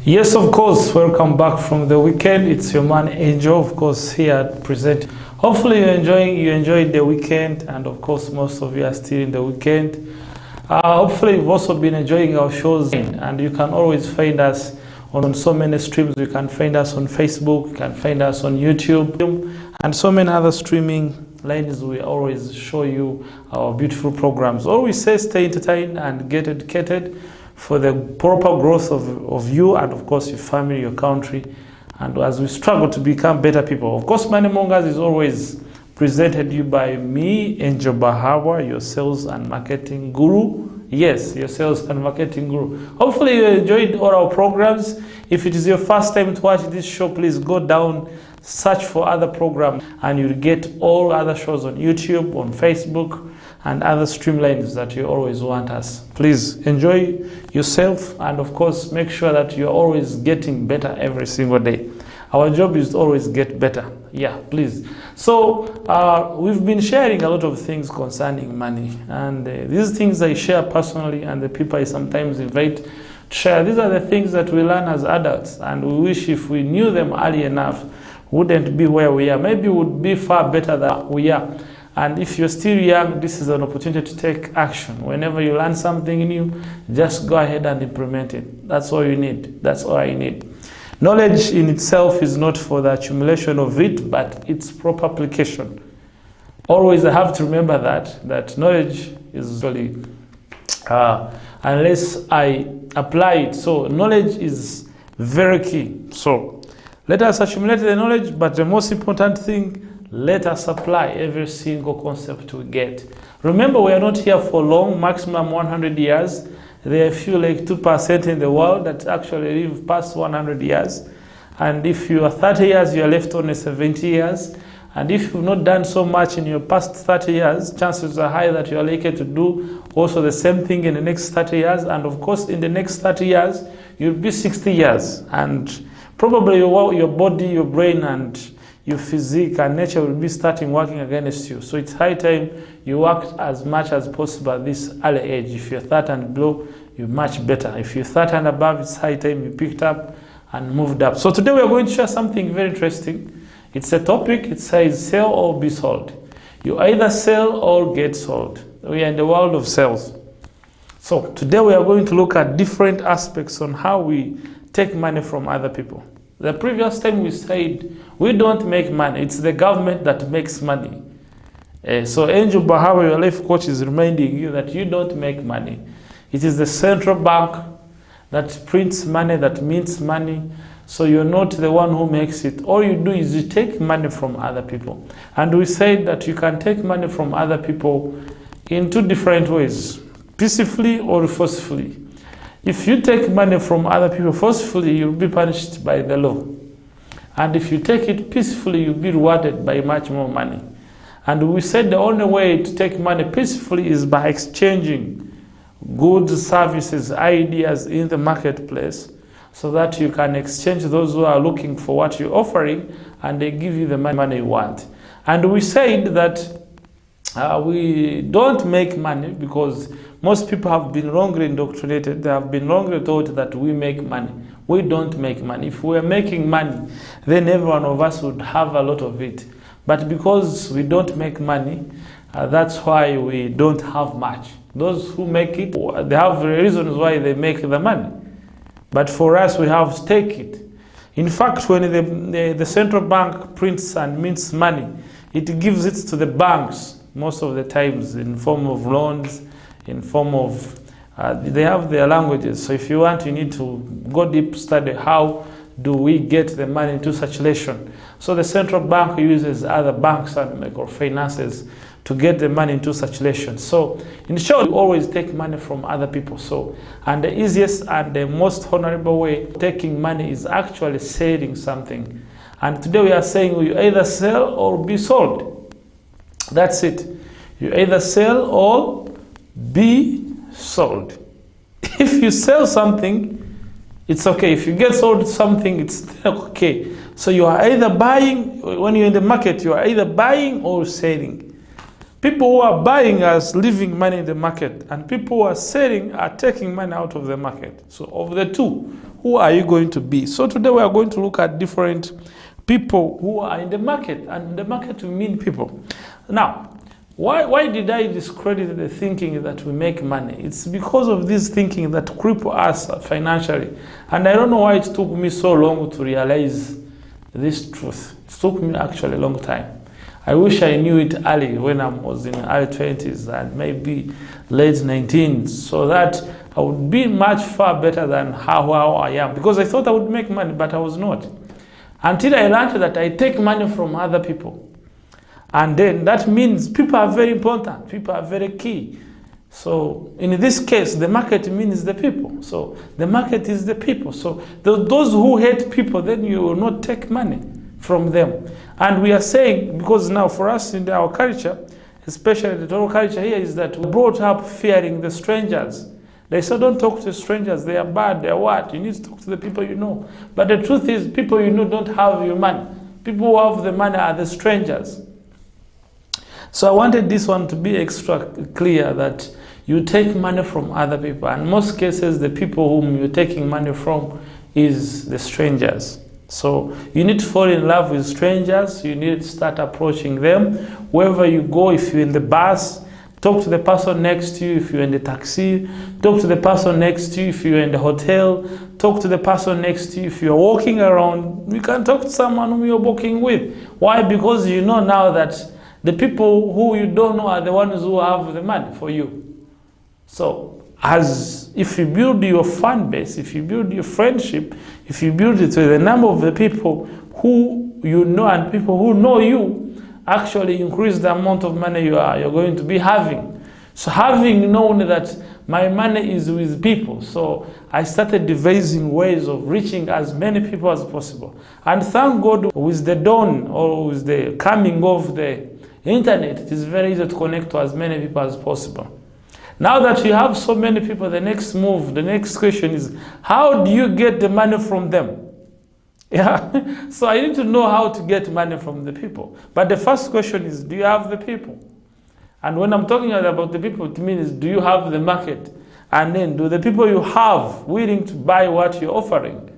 Yes, of course. Welcome back from the weekend. It's your man Angel, of course, here at present. Hopefully you enjoyed the weekend, and of course most of you are still in the weekend. Hopefully you've also been enjoying our shows, and you can always find us on so many streams. You can find us on Facebook, you can find us on YouTube, and so many other streaming lines. We always show you our beautiful programs. Always say stay entertained and get educated for the proper growth of you and of course your family, your country, and as we struggle to become better people. Of course, Money Mongers is always presented you by me, Angel Bahawa, your sales and marketing guru. Yes, your sales and marketing guru. Hopefully you enjoyed all our programs. If it is your first time to watch this show, please go down, search for other programs, and you'll get all other shows on YouTube, on Facebook, and other streamlines that you always want us. Please enjoy yourself, and of course make sure that you're always getting better every single day. Our job is to always get better. Yeah, please. So we've been sharing a lot of things concerning money, and these things I share personally, and the people I sometimes invite to share, these are the things that we learn as adults, and we wish if we knew them early enough, wouldn't be where we are. Maybe we would be far better than we are. And if you're still young, this is an opportunity to take action. Whenever you learn something new, just go ahead and implement it. That's all you need. That's all I need. Knowledge in itself is not for the accumulation of it, but its proper application. Always I have to remember that knowledge is really, unless I apply it. So knowledge is very key. So let us accumulate the knowledge, but the most important thing, let us apply every single concept we get. Remember, we are not here for long, maximum 100 years. There are a few, like 2% in the world that actually live past 100 years. And if you are 30 years, you are left only 70 years. And if you've not done so much in your past 30 years, chances are high that you are likely to do also the same thing in the next 30 years. And of course, in the next 30 years, you'll be 60 years. And probably your body, your brain, and your physique and nature will be starting working against you. So it's high time you work as much as possible at this early age. If you're 30 and below, you're much better. If you're 30 and above, it's high time you picked up and moved up. So today we are going to share something very interesting. It's a topic, it says sell or be sold. You either sell or get sold. We are in the world of sales. So today we are going to look at different aspects on how we take money from other people. The previous time we said we don't make money, it's the government that makes money. So Angel Bahawa, your life coach, is reminding you that you don't make money. It is the central bank that prints money, that mints money. So you're not the one who makes it. All you do is you take money from other people. And we said that you can take money from other people in two different ways, peacefully or forcefully. If you take money from other people forcefully, you'll be punished by the law. And if you take it peacefully, you'll be rewarded by much more money. And we said the only way to take money peacefully is by exchanging goods, services, ideas in the marketplace, so that you can exchange those who are looking for what you're offering, and they give you the money you want. And we said that we don't make money because most people have been wrongly indoctrinated. They have been wrongly taught that we make money. We don't make money. If we were making money, then every one of us would have a lot of it. But because we don't make money, that's why we don't have much. Those who make it, they have reasons why they make the money. But for us, we have to take it. In fact, when the central bank prints and mints money, it gives it to the banks most of the times in form of loans, in form of, they have their languages. So if you want, you need to go deep, study how do we get the money into circulation. So the central bank uses other banks and microfinances to get the money into circulation. So in short, we always take money from other people. So, and the easiest and the most honorable way of taking money is actually selling something. And today we are saying you either sell or be sold. That's it. You either sell or be sold. If you sell something, it's okay. If you get sold something, it's okay. So you are either buying, when you're in the market, you are either buying or selling. People who are buying are leaving money in the market, and people who are selling are taking money out of the market. So of the two, who are you going to be? So today we are going to look at different people who are in the market, and the market will mean people. Now, why did I discredit the thinking that we make money? It's because of this thinking that cripple us financially. And I don't know why it took me so long to realize this truth. It took me actually a long time. I wish I knew it early when I was in early 20s and maybe late 19s, so that I would be much far better than how I am. Because I thought I would make money, but I was not. Until I learned that I take money from other people. And then that means people are very important. People are very key. So in this case, the market means the people. So the market is the people. So those who hate people, then you will not take money from them. And we are saying, because now for us in our culture, especially the Toro culture here, is that we brought up fearing the strangers. They say, don't talk to strangers, they are bad, they are what? You need to talk to the people you know. But the truth is, people you know don't have your money. People who have the money are the strangers. So I wanted this one to be extra clear, that you take money from other people. And in most cases, the people whom you're taking money from is the strangers. So you need to fall in love with strangers. You need to start approaching them. Wherever you go, if you're in the bus, talk to the person next to you if you're in the taxi. Talk to the person next to you if you're in the hotel. Talk to the person next to you if you're walking around. You can talk to someone whom you're walking with. Why? Because you know now that the people who you don't know are the ones who have the money for you. So if you build your fan base, if you build your friendship, if you build it with the number of the people who you know and people who know you, actually increase the amount of money you're going to be having. So having known that my money is with people, so I started devising ways of reaching as many people as possible. And thank God, with the dawn or with the coming of the internet, it is very easy to connect to as many people as possible. Now that you have so many people, the next move, the next question is, how do you get the money from them? Yeah, so I need to know how to get money from the people. But the first question is, do you have the people? And when I'm talking about the people, it means, do you have the market? And then, do the people you have willing to buy what you're offering?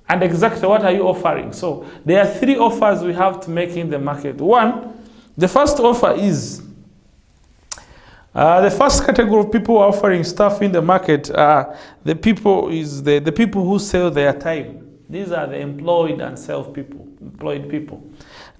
And exactly what are you offering? So there are three offers we have to make in the market. One, the first offer is, the first category of people offering stuff in the market are the people who sell their time. These are the employed and employed people.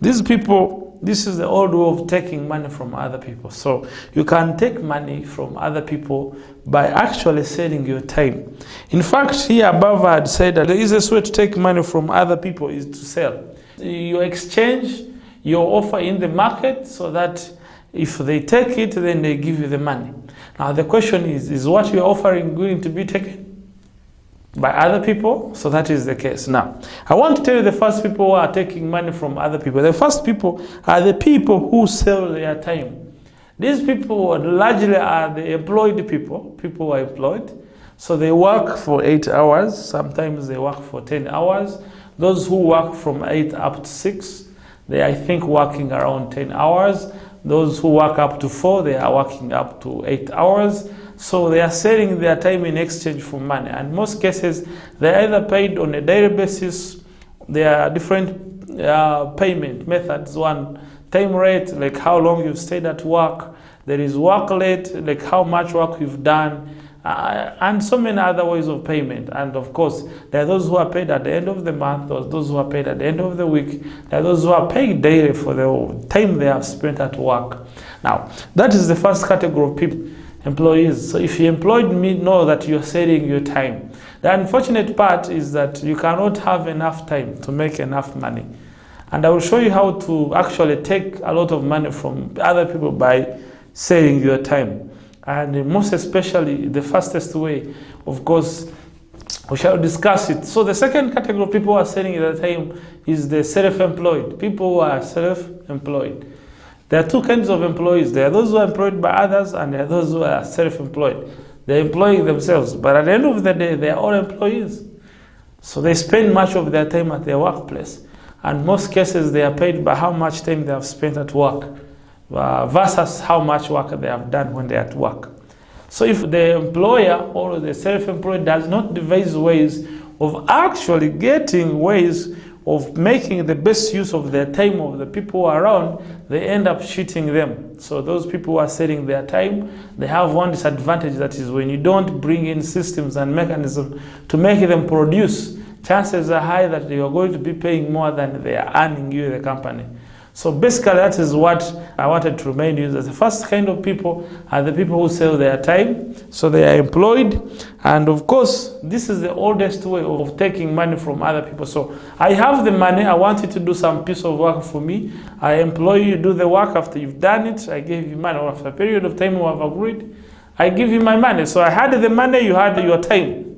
These people, this is the old way of taking money from other people. So you can take money from other people by actually selling your time. In fact, here above I had said that the easiest way to take money from other people is to sell. You exchange your offer in the market so that if they take it, then they give you the money. Now the question is what you're offering going to be taken by other people? So that is the case. Now, I want to tell you the first people who are taking money from other people. The first people are the people who sell their time. These people largely are the employed people who are employed. So they work for 8 hours. Sometimes they work for 10 hours. Those who work from 8 up to 6, they I think working around 10 hours. Those who work up to 4, they are working up to 8 hours. So they are selling their time in exchange for money. And in most cases, they are either paid on a daily basis. There are different payment methods. One, time rate, like how long you've stayed at work. There is work rate, like how much work you've done. And so many other ways of payment. And of course, there are those who are paid at the end of the month, those who are paid at the end of the week, there are those who are paid daily for the time they have spent at work. Now, that is the first category of people, employees. So if you employed me, know that you're selling your time. The unfortunate part is that you cannot have enough time to make enough money. And I will show you how to actually take a lot of money from other people by selling your time. And most especially, the fastest way, of course, we shall discuss it. So the second category of people who are selling their time is the self-employed. People who are self-employed. There are two kinds of employees. There are those who are employed by others, and there are those who are self-employed. They're employing themselves, but at the end of the day, they are all employees. So they spend much of their time at their workplace. And in most cases, they are paid by how much time they have spent at work versus how much work they have done when they're at work. So if the employer or the self-employed does not devise ways of actually getting ways of making the best use of their time of the people who are around, they end up cheating them. So those people who are selling their time, they have one disadvantage, that is when you don't bring in systems and mechanisms to make them produce, chances are high that you are going to be paying more than they are earning you, the company. So basically that is what I wanted to remind you, that the first kind of people are the people who sell their time. So they are employed, and of course this is the oldest way of taking money from other people. So I have the money, I want you to do some piece of work for me, I employ you, do the work. After you've done it, I give you money, or after a period of time we have agreed, I give you my money. So I had the money, you had your time.